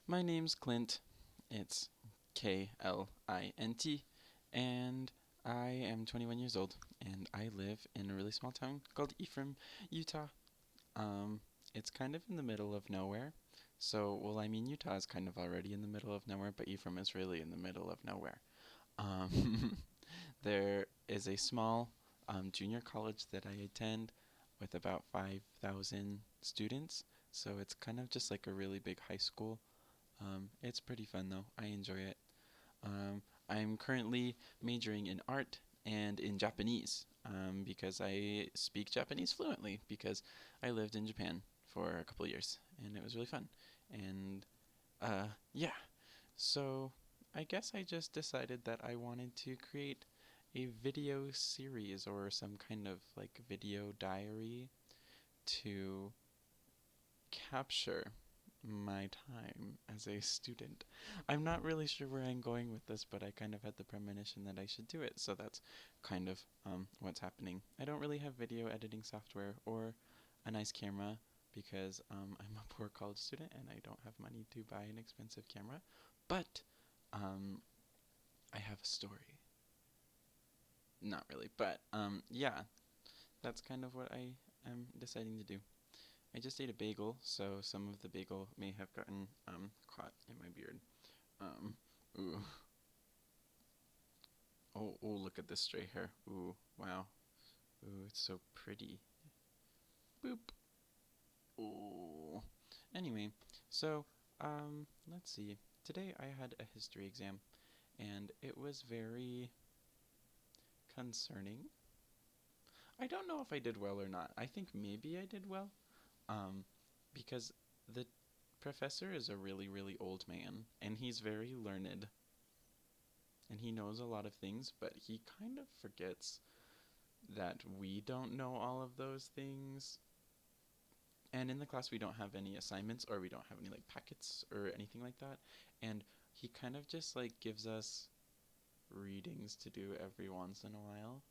My name's Klint. It's Klint, and I am 21 years old, and I live in a really small town called Ephraim, Utah. Um, it's kind of in the middle of nowhere. Utah is kind of already in the middle of nowhere, but Ephraim is really in the middle of nowhere. Um, there is a small junior college that I attend with about 5,000 students, so it's kind of just like a really big high school. It's pretty fun though. I enjoy it. I'm currently majoring in art and in Japanese because I speak Japanese fluently because I lived in Japan for a couple of years and it was really fun. And yeah, so I guess I just decided that I wanted to create a video series or some kind of like video diary to capture my time as a student. I'm not really sure where I'm going with this, but I kind of had the premonition that I should do it, so that's kind of what's happening. I don't really have video editing software or a nice camera because I'm a poor college student and I don't have money to buy an expensive camera, but um, I have a story. Not really, but yeah, that's kind of what I am deciding to do. I just ate a bagel, so some of the bagel may have gotten caught in my beard. Um, ooh. Oh, look at this stray hair. Ooh, wow. Ooh, it's so pretty. Boop. Ooh. Anyway, so let's see. Today I had a history exam, and it was very concerning. I don't know if I did well or not. I think maybe I did well, um, because the professor is a really, really old man, and he's very learned, and he knows a lot of things, but he kind of forgets that we don't know all of those things. And in the class, we don't have any assignments or we don't have any like packets or anything like that. And he kind of just like gives us readings to do every once in a while.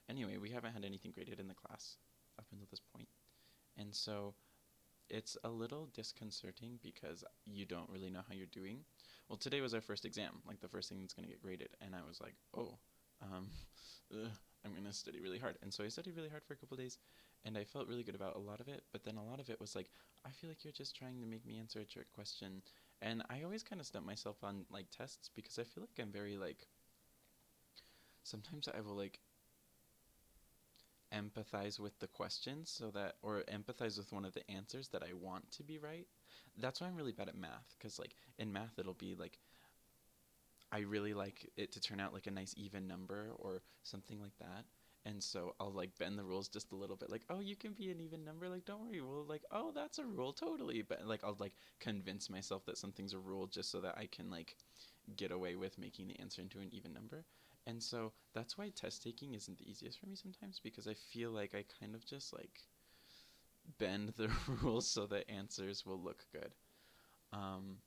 Anyway, we haven't had anything graded in the class up until this point. And so it's a little disconcerting because you don't really know how you're doing. Well, today was our first exam, like the first thing that's going to get graded, and I was like, oh, um, I'm going to study really hard. And so I studied really hard for a couple days, and I felt really good about a lot of it, but then a lot of it was like, I feel like you're just trying to make me answer a trick question. And I always kind of stump myself on like tests because I feel like I'm very like, sometimes I will like empathize with the questions so that or empathize with one of the answers that I want to be right. That's why I'm really bad at math cuz like in math it'll be like I really like it to turn out like a nice even number or something like that. And so I'll like bend the rules just a little bit like, "Oh, you can be an even number. Like don't worry. Well, like, oh, that's a rule totally." But like I'll like convince myself that something's a rule just so that I can like get away with making the answer into an even number. And so that's why test taking isn't the easiest for me sometimes because I feel like I kind of just like bend the rules so that answers will look good. Um,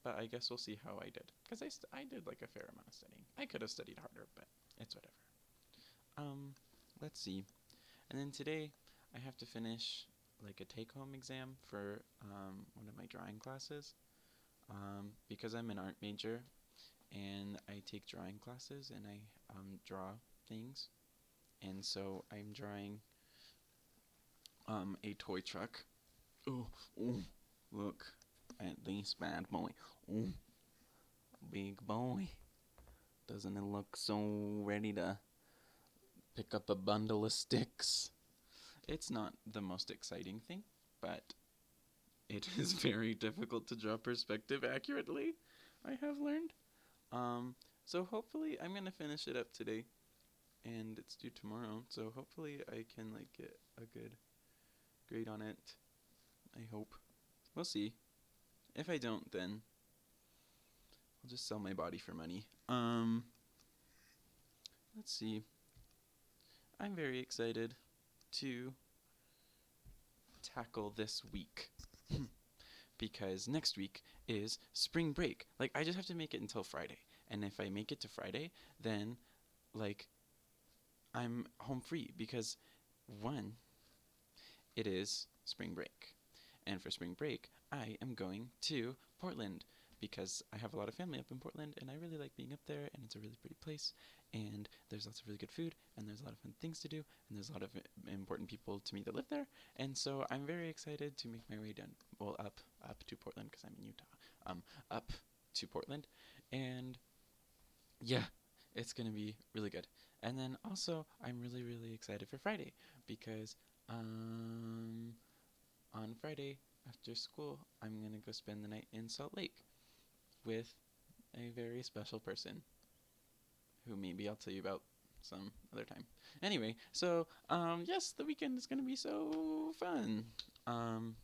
but I guess we'll see how I did because I did like a fair amount of studying. I could have studied harder, but it's whatever. Um, let's see. And then today I have to finish like a take home exam for one of my drawing classes because I'm an art major and I take drawing classes and I draw things. And so I'm drawing a toy truck. Oh, oh, look at this bad boy. Oh, big boy. Doesn't it look so ready to pick up a bundle of sticks? It's not the most exciting thing, but it is very difficult to draw perspective accurately, I have learned. Um, so hopefully I'm gonna finish it up today and it's due tomorrow. So hopefully I can like get a good grade on it. I hope. We'll see. If I don't, then I'll just sell my body for money. Let's see. I'm very excited to tackle this week because next week is spring break. Like I just have to make it until Friday. And if I make it to Friday, then like I'm home free because one, it is spring break. And for spring break, I am going to Portland because I have a lot of family up in Portland and I really like being up there and it's a really pretty place and there's lots of really good food and there's a lot of fun things to do and there's a lot of important people to meet that live there. And so I'm very excited to make my way down, well, up to Portland because I'm in Utah. Up to Portland and yeah, it's going to be really good. And then also, I'm really, really excited for Friday because um, on Friday after school, I'm going to go spend the night in Salt Lake with a very special person who maybe I'll tell you about some other time. Anyway, so yes, the weekend is going to be so fun. Um,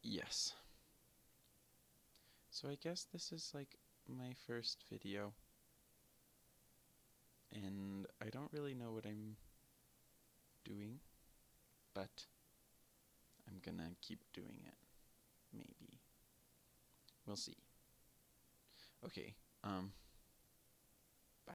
yes. So I guess this is like my first video and I don't really know what I'm doing, but I'm gonna keep doing it. Maybe. We'll see. Okay.